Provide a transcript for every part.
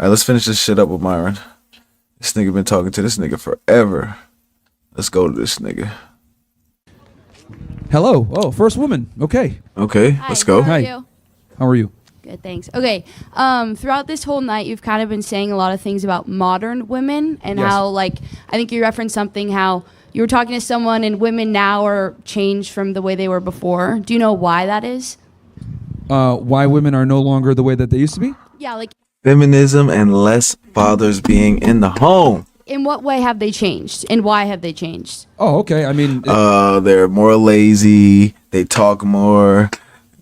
All right, let's finish this shit up with Myron. This nigga been talking to this nigga forever. Let's go to this nigga. Hello. Oh, first woman. Okay. Okay, Hi, let's go. How are Hi. you? How are you? Good, thanks. Okay. Throughout this whole night, you've kind of been saying a lot of things about modern women and Yes. how, like, I think you referenced something how you were talking to someone and women now are changed from the way they were before. Do you know why that is? Why women are no longer the way that they used to be? Yeah, like, Feminism and less fathers being in the home. in what way have they changed and why have they changed? Oh, okay. I mean, They're more lazy. They talk more.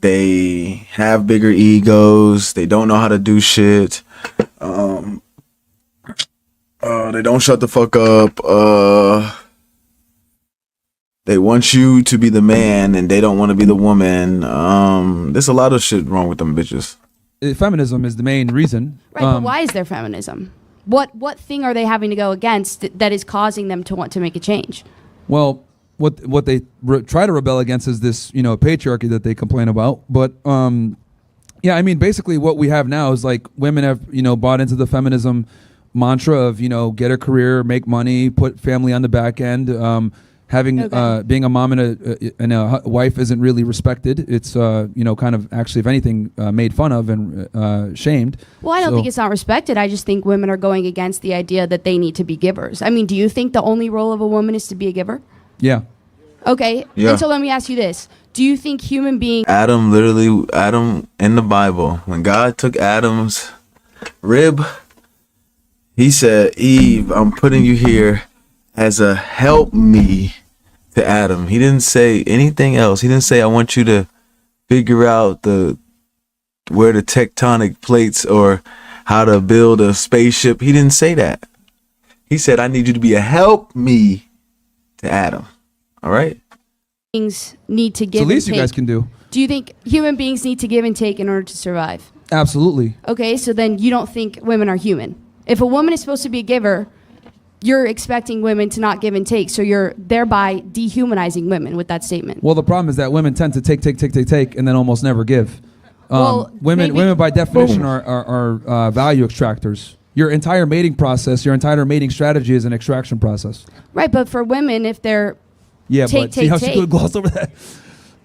They have bigger egos. They don't know how to do shit. They don't shut the fuck up. They want you to be the man and they don't want to be the woman. There's a lot of shit wrong with them bitches. feminism is the main reason. Right, but why is there feminism? What thing are they having to go against that is causing them to want to make a change? Well, what they try to rebel against is this, patriarchy that they complain about. But yeah, I mean, basically what we have now is like women have, bought into the feminism mantra of, get a career, make money, put family on the back end. Having Okay. being a mom and a wife isn't really respected. It's kind of actually, if anything, made fun of and shamed. Well, I don't So- think it's not respected. I just think women are going against the idea that they need to be givers. I mean, do you think the only role of a woman is to be a giver? Yeah. Okay. Yeah. And so let me ask you this. Do you think human beings... Adam in the Bible, when God took Adam's rib, he said, Eve, I'm putting you here as a help me to Adam. He didn't say anything else. He didn't say, I want you to figure out where the tectonic plates or how to build a spaceship. He didn't say that. He said, I need you to be a help me to Adam. All right? need to It's give the least and you take? guys can do. Do you think human beings need to give and take in order to survive? Absolutely. Okay, so then you don't think women are human. If a woman is supposed to be a giver, you're expecting women to not give and take, so you're thereby dehumanizing women with that statement. Well, the problem is that women tend to take, and then almost never give. Well, Women, maybe- women by definition are value extractors. Your entire mating process, your entire mating strategy is an extraction process. Right, but for women, if they're... Yeah, Take, but see take, how she take. could gloss over that?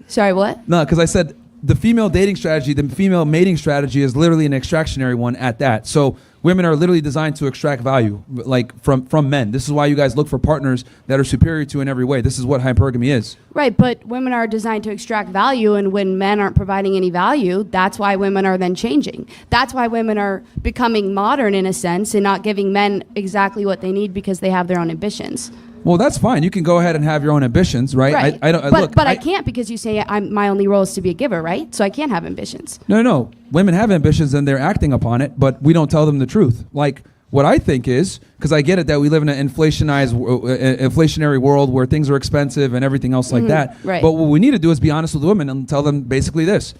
Sorry, what? No, because I said the female dating strategy, the female mating strategy is literally an extractionary one at that. So women are literally designed to extract value, like from men. This is why you guys look for partners that are superior to you in every way. This is what hypergamy is. Right, but women are designed to extract value, and when men aren't providing any value, that's why women are then changing. That's why women are becoming modern in a sense and not giving men exactly what they need because they have their own ambitions. Well, that's fine. You can go ahead and have your own ambitions, right? Right. I don't. but Look, I can't because you say my only role is to be a giver, right? So I can't have ambitions. No. Women have ambitions and they're acting upon it, but we don't tell them the truth. Like what I think is, because I get it that we live in an inflationary world where things are expensive and everything else like that. right. But what we need to do is be honest with women and tell them basically this: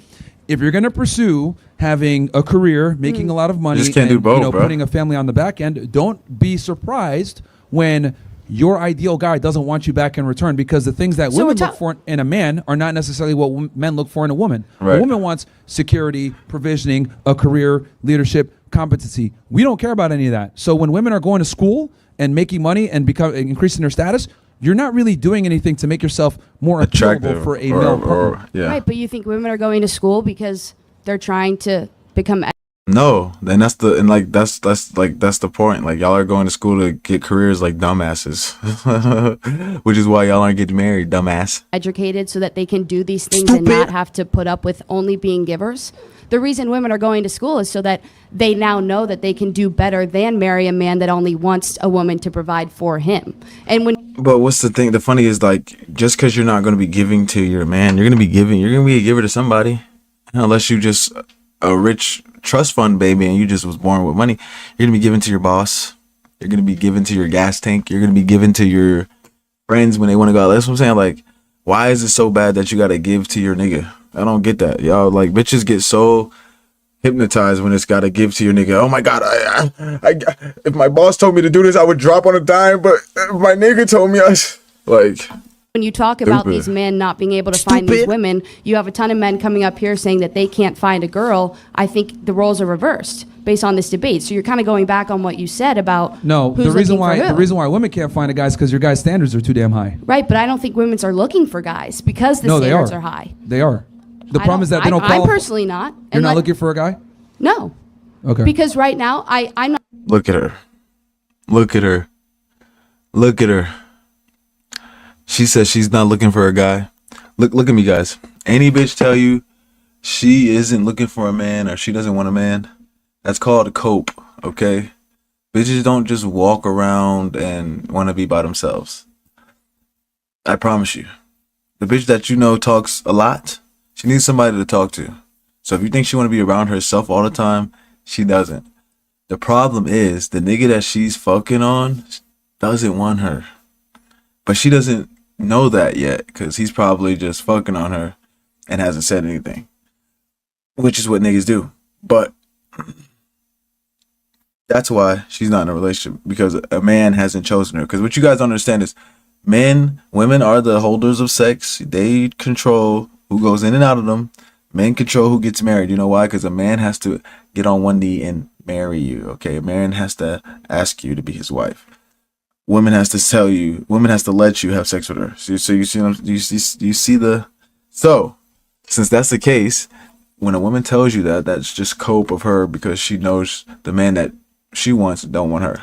if you're going to pursue having a career, making a lot of money, just can't do and, both, bro. putting a family on the back end, don't be surprised when your ideal guy doesn't want you back in return, because the things that So women we're look for in a man are not necessarily what men look for in a woman. Right. A woman wants security, provisioning, a career, leadership, competency. We don't care about any of that. So when women are going to school and making money and increasing their status, you're not really doing anything to make yourself more attractive for a male partner. yeah. Right, but you think women are going to school because they're trying to become... No, then that's the point. Like, y'all are going to school to get careers like dumbasses, which is why y'all aren't getting married, dumbass. educated so that they can do these things and not have to put up with only being givers. The reason women are going to school is so that they now know that they can do better than marry a man that only wants a woman to provide for him. And when But what's the thing? The funny is, like, just because you're not going to be giving to your man, you're going to be a giver to somebody, unless you just a rich trust fund baby and you just was born with money. You're gonna be giving to your boss. You're gonna be giving to your gas tank. You're gonna be giving to your friends when they want to go out. That's what I'm saying. Like, why is it so bad that you gotta give to your nigga? I don't get that. Y'all, like, bitches get so hypnotized when it's gotta give to your nigga. Oh my god, I if my boss told me to do this, I would drop on a dime. But if my nigga told me, when you talk about Stupid. these men not being able to find these women, you have a ton of men coming up here saying that they can't find a girl. I think the roles are reversed. based on this debate. So you're kind of going back on what you said about No, who's the reason looking for why who. the reason why women can't find a guy is because your guys' standards are too damn high. Right, but I don't think women are looking for guys because the No, they standards are. are high. They are. The I problem is that they don't I'm qualify. personally not. You're not looking for a guy? No, Okay. because right now I'm not. Look at her. Look at her. Look at her. She says she's not looking for a guy. Look at me, guys. Any bitch tell you she isn't looking for a man or she doesn't want a man, that's called a cope, okay? Bitches don't just walk around and want to be by themselves. I promise you. The bitch that you know talks a lot, she needs somebody to talk to. So if you think she want to be around herself all the time, she doesn't. The problem is the nigga that she's fucking on doesn't want her. But she doesn't know that yet because he's probably just fucking on her and hasn't said anything. Which is what niggas do. But that's why she's not in a relationship, because a man hasn't chosen her. Because what you guys don't understand is women are the holders of sex. They control who goes in and out of them. Men control who gets married. You know why? Because a man has to get on one knee and marry you. Okay, a man has to ask you to be his wife. Women has to tell you. Women has to let you have sex with her. So you see the. So since that's the case, when a woman tells you that, that's just cope of her because she knows the man that she wants don't want her.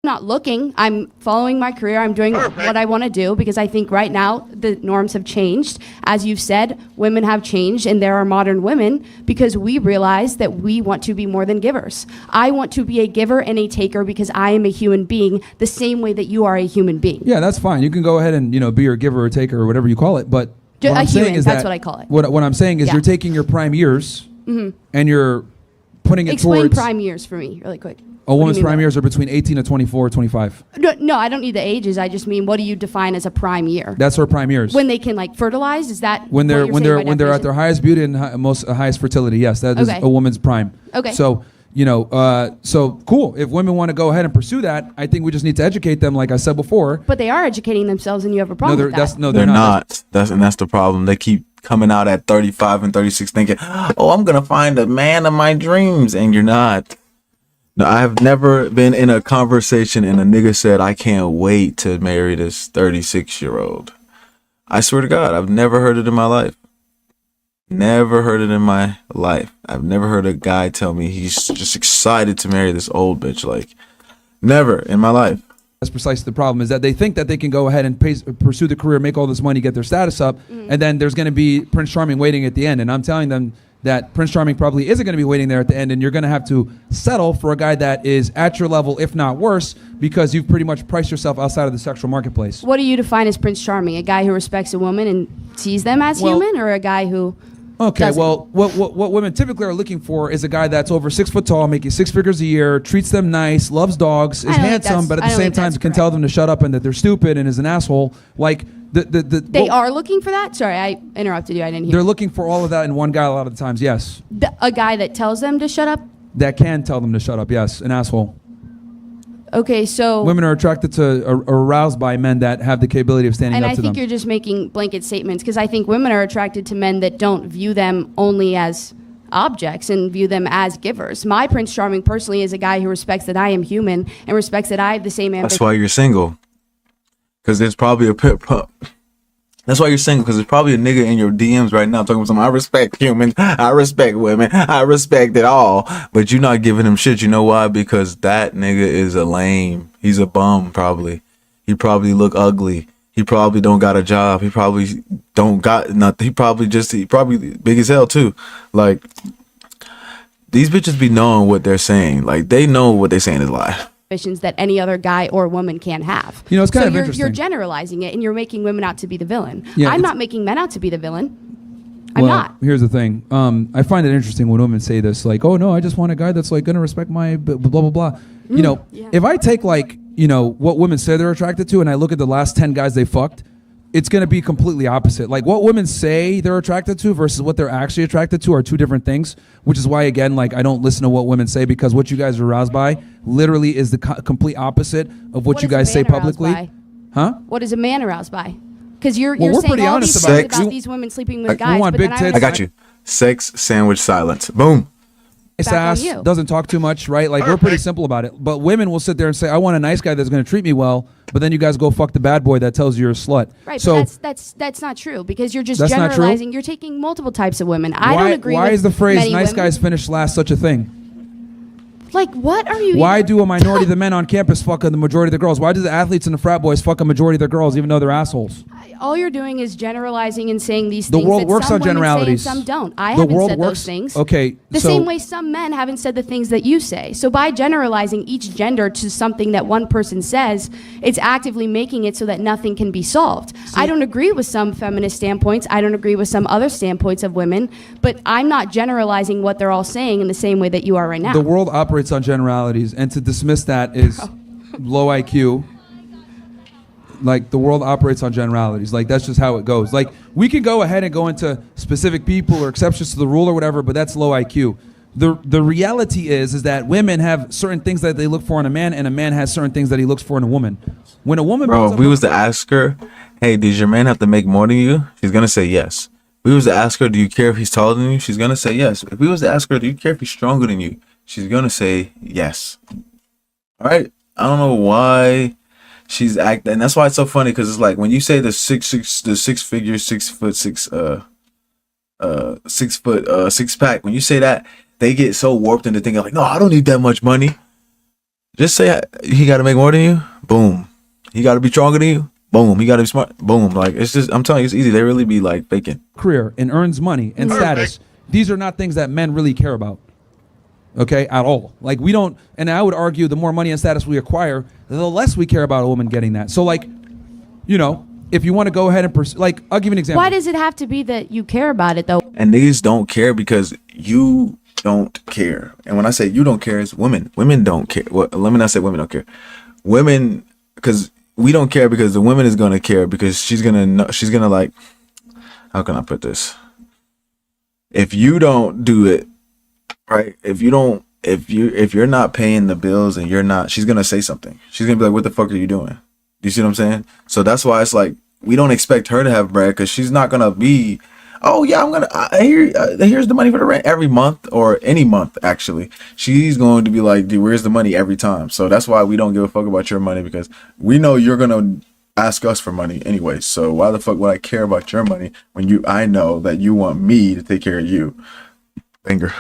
Not looking. I'm following my career. I'm doing what I want to do because I think right now the norms have changed. As you've said, women have changed and there are modern women because we realize that we want to be more than givers. I want to be a giver and a taker because I am a human being the same way that you are a human being. Yeah, that's fine. You can go ahead and be a giver or taker or whatever you call it. But what A I'm saying human, is that's that what I call it. What I'm saying is Yeah. you're taking your prime years and you're putting it Explain towards prime years for me really quick. a What do you woman's mean by prime that? years are between 18 to 24 or 25. No, I don't need the ages. I just mean, what do you define as a prime year? That's her prime years. When they can like fertilize? Is that when what they're you're when saying they're by when they're at definition? their highest beauty and highest fertility. Yes, that is Okay. a woman's prime. Okay. So so cool. If women want to go ahead and pursue that, I think we just need to educate them, like I said before. But they are educating themselves, and you have a problem with that. They're not. That's the problem. They keep coming out at 35 and 36 thinking, oh, I'm gonna find the man of my dreams, and you're not. No, I have never been in a conversation and a nigga said, I can't wait to marry this 36-year-old. I swear to God, I've never heard it in my life. Never heard it in my life. I've never heard a guy tell me he's just excited to marry this old bitch. Like, never in my life. That's precisely the problem, is that they think that they can go ahead and pursue the career, make all this money, get their status up, and then there's going to be Prince Charming waiting at the end. And I'm telling them that Prince Charming probably isn't going to be waiting there at the end, and you're going to have to settle for a guy that is at your level, if not worse, because you've pretty much priced yourself outside of the sexual marketplace. What do you define as Prince Charming? A guy who respects a woman and sees them as human, or a guy who Okay, doesn't? well, what women typically are looking for is a guy that's over 6 foot tall, making 6 figures a year, treats them nice, loves dogs, I is don't think handsome, that's- but at I the don't same think time that's can tell them to shut up and that they're stupid and is an asshole. Like they are looking for that? Sorry, I interrupted you. I didn't hear. They're looking for all of that in one guy a lot of the times. Yes, A guy that tells them to shut up? that can tell them to shut up. Yes, an asshole. Okay, so Women are attracted to, are aroused by men that have the capability of standing and up I to think them. you're just making blanket statements because I think women are attracted to men that don't view them only as objects and view them as givers. My Prince Charming personally is a guy who respects that I am human and respects that I have the same ambition. That's why you're single. Because there's probably that's why you're single, because there's probably a nigga in your DMs right now talking about something. I respect humans. I respect women. I respect it all. But you're not giving him shit. You know why? Because that nigga is a lame. He's a bum, probably. He probably look ugly. He probably don't got a job. He probably don't got nothing. He probably big as hell too. Like, these bitches be knowing what they're saying. Like, they know what they're saying is lie. ambitions that any other guy or woman can have. You know, it's kind so of you're interesting. generalizing it and you're making women out to be the villain. Yeah, I'm it's- not making men out to be the villain. I'm Well, not. here's the thing. I find it interesting when women say this, like, "Oh no, I just want a guy that's like gonna respect my blah blah blah." You know, yeah. if I take like what women say they're attracted to, and I look at the last 10 guys they fucked, it's gonna be completely opposite. Like what women say they're attracted to versus what they're actually attracted to are two different things. Which is why, again, like I don't listen to what women say, because what you guys are aroused by literally is the complete opposite of what you is a guys say man aroused publicly. by? Huh? What is a man aroused by? Because you're Well, we're saying pretty all honest these about things it. about these women sleeping with We guys. want but big then tits. I got you. Sex, sandwich, silence. Boom. back on ass, you. doesn't talk too much, right? Like we're pretty simple about it. But women will sit there and say, "I want a nice guy that's going to treat me well," but then you guys go fuck the bad boy that tells you you're a slut. Right, So but that's not true because you're just That's not true? generalizing. You're taking multiple types of women. I why, don't agree. why with is the phrase many "nice women. guys finish last" such a thing? Like, what are you? Why do a minority of the men on campus fuck the majority of the girls? Why do the athletes and the frat boys fuck a majority of the girls, even though they're assholes? All you're doing is generalizing and saying these The things. world that works some on women generalities. Say and some don't. I The haven't world said works- those things. okay, The so- same way some men haven't said the things that you say. So by generalizing each gender to something that one person says, it's actively making it so that nothing can be solved. I don't agree with some feminist standpoints. I don't agree with some other standpoints of women. But I'm not generalizing what they're all saying in the same way that you are right now. The world operates on generalities, and to dismiss that is low IQ. Like, the world operates on generalities. Like, that's just how it goes. Like, we can go ahead and go into specific people or exceptions to the rule or whatever, but that's low IQ. The reality is that women have certain things that they look for in a man, and a man has certain things that he looks for in a woman. When a woman Bro, builds if up we a- was to ask her, hey, does your man have to make more than you? She's gonna say yes. If we was to ask her, do you care if he's taller than you? She's gonna say yes. If we was to ask her, do you care if he's stronger than you? She's gonna say yes. All right. I don't know why she's acting, and that's why it's so funny because it's like when you say the 6 pack. When you say that, they get so warped into thinking like, no, I don't need that much money. Just say he got to make more than you. Boom. He got to be stronger than you. Boom. He got to be smart. Boom. Like, it's just, I'm telling you, it's easy. They really be like faking. career and earns money and status, these are not things that men really care about. Okay, at all. Like, we don't, and I would argue the more money and status we acquire, the less we care about a woman getting that. So, like, you know, if you want to go ahead and pursue, like, I'll give you an example. Why does it have to be that you care about it, though? And niggas don't care because you don't care. And when I say you don't care, it's women. Women don't care. Well, let me not say women don't care. Women, because we don't care because the woman is going to care because she's going to know, she's going to like, how can I put this? If you don't do it, right? If you're not paying the bills and you're not, she's going to say something. She's going to be like, what the fuck are you doing? Do you see what I'm saying? So that's why it's like, we don't expect her to have bread because she's not going to be, oh yeah, I'm going to, here's the money for the rent every month or any month actually. She's going to be like, dude, where's the money every time? So that's why we don't give a fuck about your money because we know you're going to ask us for money anyway. So why the fuck would I care about your money when I know that you want me to take care of you? Finger.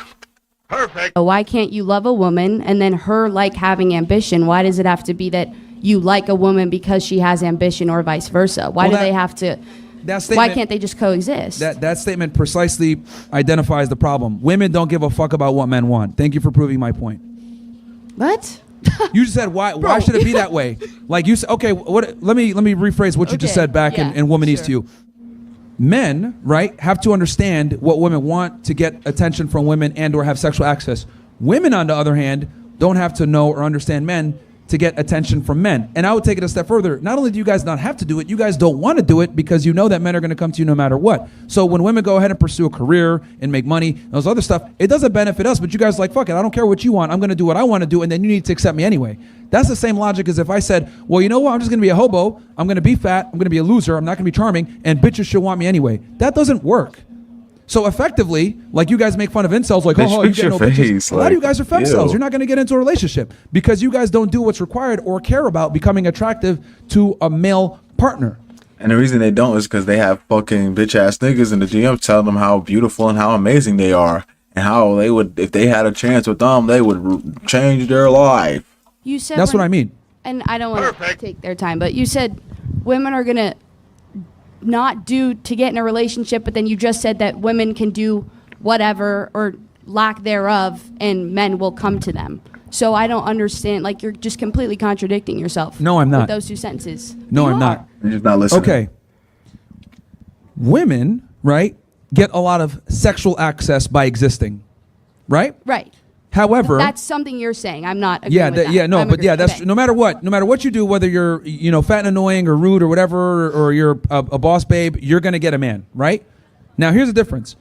Why can't you love a woman and then her like having ambition? Why does it have to be that you like a woman because she has ambition or vice versa? Why do they have to? Why can't they just coexist? That statement precisely identifies the problem. Women don't give a fuck about what men want. Thank you for proving my point. What? You just said why should it be that way? Like you said, okay, what? Let me rephrase what you just Okay, said back yeah, in Woman East sure. to You. Men, right, have to understand what women want to get attention from women and or have sexual access. Women, on the other hand, don't have to know or understand men to get attention from men. And I would take it a step further. Not only do you guys not have to do it, you guys don't want to do it because you know that men are going to come to you no matter what. So when women go ahead and pursue a career and make money, those other stuff, it doesn't benefit us, but you guys are like, fuck it, I don't care what you want. I'm going to do what I want to do, and then you need to accept me anyway. That's the same logic as if I said, well, you know what, I'm just going to be a hobo, I'm going to be fat, I'm going to be a loser, I'm not going to be charming, and bitches should want me anyway. That doesn't work. So effectively, like you guys make fun of incels, like, Bitch, oh, you fix get your no bitches. face, A lot of you guys are like, femcells. ew. You're not going to get into a relationship because you guys don't do what's required or care about becoming attractive to a male partner. And the reason they don't is because they have fucking bitch ass niggas in the GM telling them how beautiful and how amazing they are and how they would, if they had a chance with them, they would change their life. You said That's what I mean. And I don't want to take their time, but you said women are going to not do to get in a relationship, but then you just said that women can do whatever or lack thereof and men will come to them. So I don't understand, like you're just completely contradicting yourself. No, I'm not. With those two sentences. No, You I'm are. not. You're just not listening. Okay. Women, right, get a lot of sexual access by existing, right? Right. However, That's something you're saying. I'm not agreeing with that. I'm but yeah, agreeing. that's Okay. no matter what you do, whether you're fat and annoying or rude or whatever, or you're a boss babe, you're gonna get a man, right? Now here's the difference.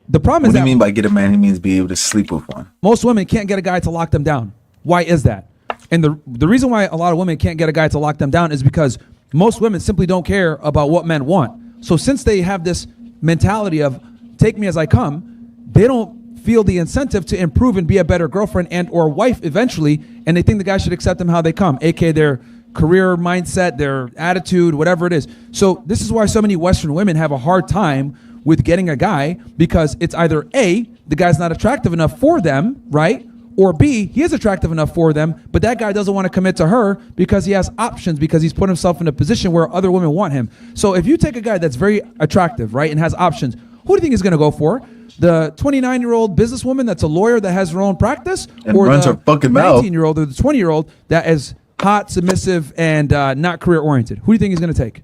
The problem What is do you that mean by get a man? He means be able to sleep with one. most women can't get a guy to lock them down. Why is that? And the reason why a lot of women can't get a guy to lock them down is because most women simply don't care about what men want. So since they have this mentality of take me as I come, they don't feel the incentive to improve and be a better girlfriend and or wife eventually, and they think the guy should accept them how they come, aka their career mindset, their attitude, whatever it is. So this is why so many Western women have a hard time with getting a guy, because it's either A, the guy's not attractive enough for them, right? Or B, he is attractive enough for them, but that guy doesn't want to commit to her because he has options, because he's put himself in a position where other women want him. So if you take a guy that's very attractive, right, and has options, who do you think he's going to go for? The 29-year-old businesswoman that's a lawyer that has her own practice, and or runs the her fucking mouth, 19-year-old or the 20-year-old that is hot, submissive, and not career-oriented? Who do you think he's going to take?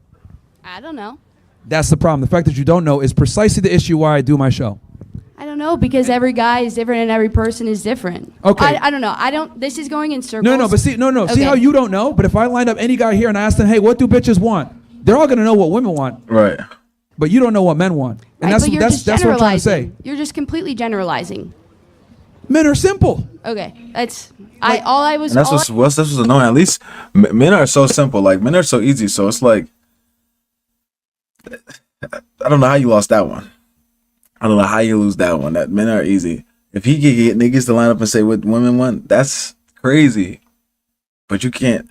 I don't know. That's the problem. The fact that you don't know is precisely the issue why I do my show. I don't know, because every guy is different and every person is different. Okay. I don't know. This is going in circles. No, but see, no. See Okay. how you don't know? But if I lined up any guy here and I asked them, hey, what do bitches want? They're all going to know what women want. Right. But you don't know what men want. And Right, but you're just that's what I'm trying to say. generalizing. You're just completely generalizing. Men are simple. Okay. That's, And that's what's annoying. At least men are so simple. Like, men are so easy. So it's like, I don't know how you lost that one. I don't know how you lose that one. That men are easy. If he could get niggas to line up and say what women want, that's crazy. But you can't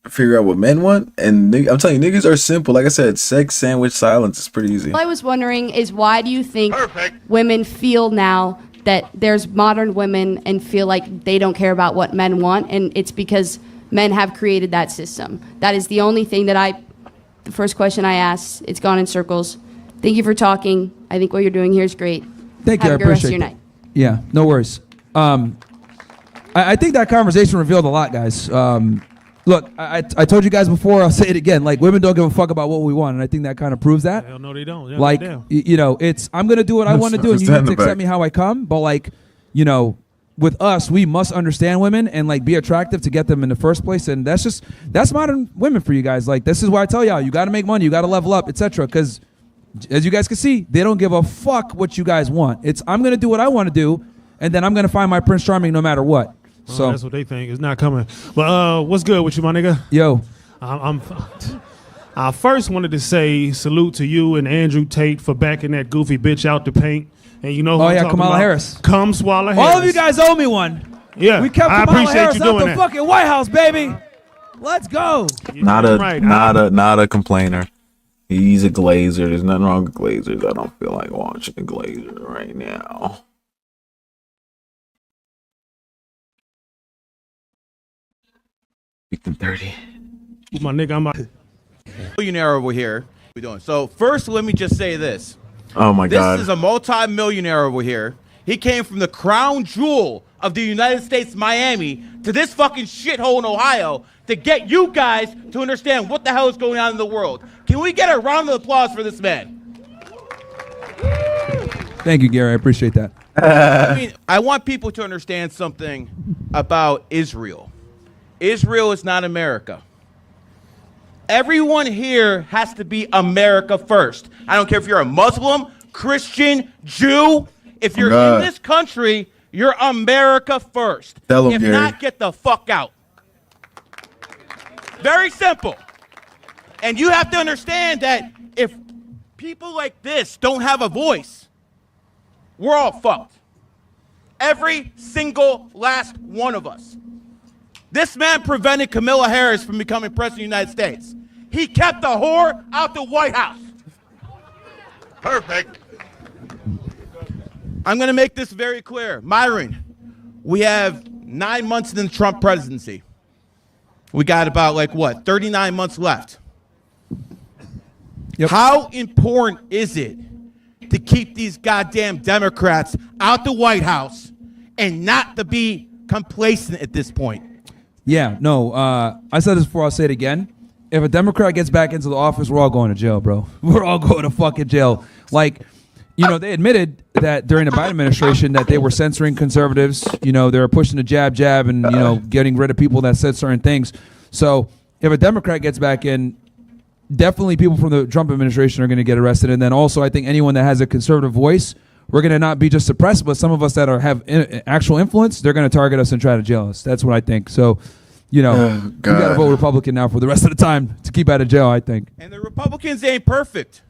figure out what men want. And I'm telling you, niggas are simple. Like I said, sex, sandwich, silence is pretty easy. all I was wondering is, why do you think women feel now that there's modern women and feel like they don't care about what men want? And it's because men have created that system. That is the only thing that the first question I asked, it's gone in circles. Thank you for talking. I think what you're doing here is great. Thank you. Have I a good rest of appreciate your that. night. Yeah, no worries. I think that conversation revealed a lot, guys. Look, I told you guys before, I'll say it again. Like, women don't give a fuck about what we want, and I think that kind of proves that. Hell no, they don't. Yeah, Like, you know, I'm going to do what I want to do, and you Stand need to in the accept back. me how I come. But, like, you know, with us, we must understand women and, like, be attractive to get them in the first place. And that's modern women for you guys. Like, this is why I tell y'all, you got to make money, you got to level up, etc. Because, as you guys can see, they don't give a fuck what you guys want. It's, I'm going to do what I want to do, and then I'm going to find my Prince Charming no matter what. So that's what they think. It's not coming. But what's good with you, my nigga? Yo, I first wanted to say salute to you and Andrew Tate for backing that goofy bitch out the paint. And you know who I'm talking Kamala about? Harris. Come swallow Harris. all of you guys owe me one. Yeah, We kept I Kamala appreciate Harris you out doing the that. fucking White House, baby. Let's go. You're Not right. a complainer. He's a glazer. There's nothing wrong with glazers. I don't feel like watching a glazer right now. Speaking 30. My nigga, I'm out. Millionaire over here. What we doing? So first, let me just say this. Oh my God. This is a multi-millionaire over here. He came from the crown jewel of the United States, Miami, to this fucking shithole in Ohio to get you guys to understand what the hell is going on in the world. Can we get a round of applause for this man? Thank you, Gary. I appreciate that. I mean, I want people to understand something about Israel. Israel is not America. Everyone here has to be America first. I don't care if you're a Muslim, Christian, Jew. If you're in this country, you're America first. Tell 'em, if Gary. not, get the fuck out. Very simple. And you have to understand that if people like this don't have a voice, we're all fucked. Every single last one of us. This man prevented Kamala Harris from becoming president of the United States. He kept the whore out the White House. Perfect. I'm going to make this very clear. Myron, we have 9 months in the Trump presidency. We got about, 39 months left. Yep. How important is it to keep these goddamn Democrats out the White House and not to be complacent at this point? Yeah, no, I said this before, I'll say it again. If a Democrat gets back into the office, we're all going to jail, bro. We're all going to fucking jail. Like, you know, they admitted that during the Biden administration that they were censoring conservatives. You know, they were pushing the jab and, you know, getting rid of people that said certain things. So if a Democrat gets back in, definitely people from the Trump administration are going to get arrested. And then also I think anyone that has a conservative voice, we're going to not be just suppressed, but some of us that have actual influence, they're going to target us and try to jail us. That's what I think. So, you know, we got to vote Republican now for the rest of the time to keep out of jail, I think. And the Republicans ain't perfect.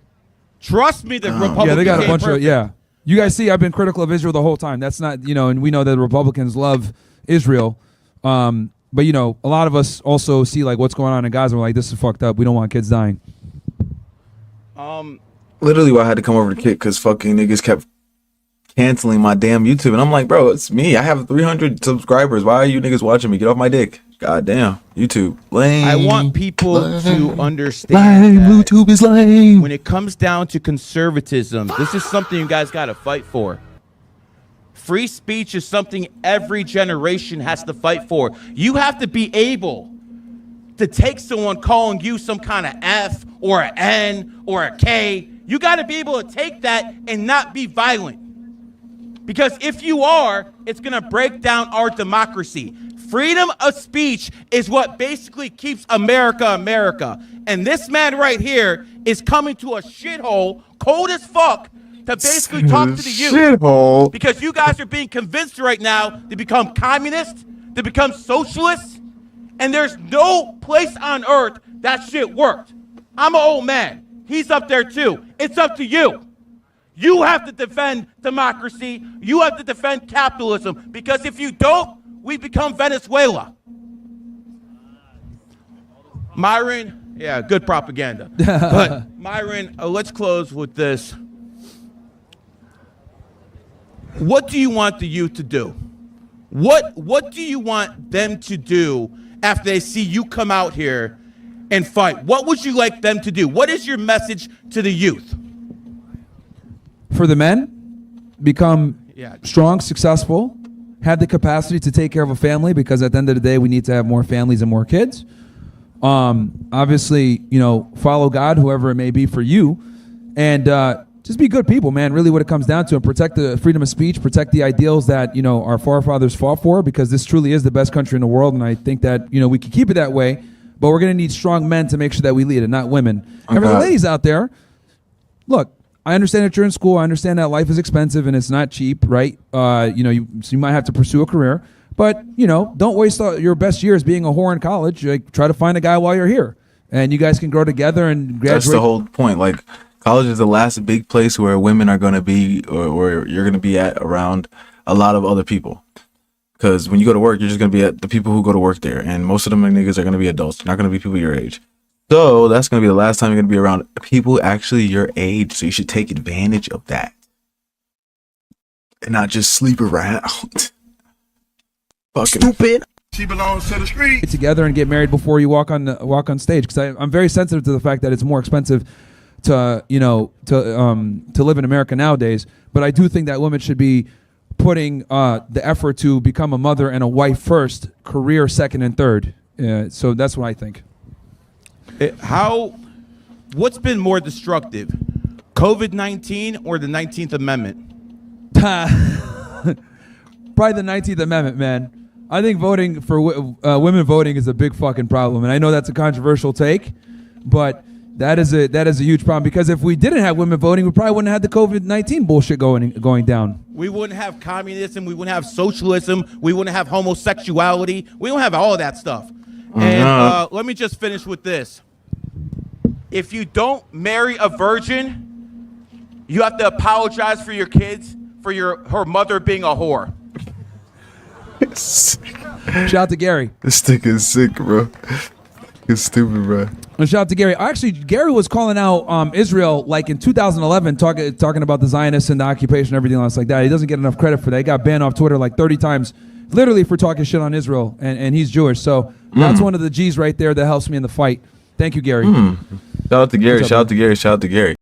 Trust me, the Republicans Yeah, they got a ain't bunch perfect. of, yeah. You guys see, I've been critical of Israel the whole time. That's not, and we know that the Republicans love Israel. But, a lot of us also see, like, what's going on in Gaza. We're like, this is fucked up. We don't want kids dying. Literally, why I had to come over to Kick because fucking niggas kept canceling my damn YouTube. And I'm like, bro, it's me. I have 300 subscribers. Why are you niggas watching me? Get off my dick. God damn. YouTube. Lame. I want people to understand Lame. that YouTube is lame. when it comes down to conservatism, this is something you guys got to fight for. Free speech is something every generation has to fight for. You have to be able to take someone calling you some kind of F or an N or a K. You got to be able to take that and not be violent. Because if you are, it's going to break down our democracy. Freedom of speech is what basically keeps America America. And this man right here is coming to a shithole, cold as fuck, to basically talk to the youth. Shithole. Because you guys are being convinced right now to become communists, to become socialists, and there's no place on earth that shit worked. I'm an old man. He's up there too. It's up to you. You have to defend democracy. You have to defend capitalism. Because if you don't, we become Venezuela. Myron, yeah, good propaganda. But Myron, let's close with this. What do you want the youth to do? What do you want them to do after they see you come out here and fight? What would you like them to do? What is your message to the youth? For the men, become strong, successful, have the capacity to take care of a family, because at the end of the day, we need to have more families and more kids. Obviously, follow God, whoever it may be for you, and just be good people, man. Really what it comes down to, and protect the freedom of speech, protect the ideals that, our forefathers fought for, because this truly is the best country in the world. And I think that, we can keep it that way, but we're going to need strong men to make sure that we lead it, not women. Okay. And for the ladies out there, look, I understand that you're in school. I understand that life is expensive and it's not cheap, right? So you might have to pursue a career, but, don't waste your best years being a whore in college. Like, try to find a guy while you're here, and you guys can grow together and graduate. That's the whole point. Like, college is the last big place where women are going to be, or where you're going to be at around a lot of other people. Because when you go to work, you're just going to be at the people who go to work there. And most of them niggas are going to be adults. They're not going to be people your age. So that's going to be the last time you're going to be around people actually your age. So you should take advantage of that. And not just sleep around. Fucking stupid. She belongs to the street. Get together and get married before you walk on stage. Because I'm very sensitive to the fact that it's more expensive to live in America nowadays. But I do think that women should be putting the effort to become a mother and a wife first, career second and third. So that's what I think. What's been more destructive, COVID-19 or the 19th Amendment? Probably the 19th Amendment, man. I think voting for women voting is a big fucking problem, and I know that's a controversial take, but that is a huge problem, because if we didn't have women voting, we probably wouldn't have the COVID-19 bullshit going down. We wouldn't have communism. We wouldn't have socialism. We wouldn't have homosexuality. We don't have all of that stuff. And let me just finish with this. If you don't marry a virgin, you have to apologize for your kids for her mother being a whore. Shout out to Gary. This stick is sick, bro. It's stupid, bro. Shout out to Gary. Actually, Gary was calling out Israel like in 2011, talking about the Zionists and the occupation and everything else like that. He doesn't get enough credit for that. He got banned off Twitter like 30 times, literally for talking shit on Israel, and he's Jewish. So that's one of the G's right there that helps me in the fight. Thank you, Gary. Shout out to Gary. Shout out to Gary. Shout out to Gary.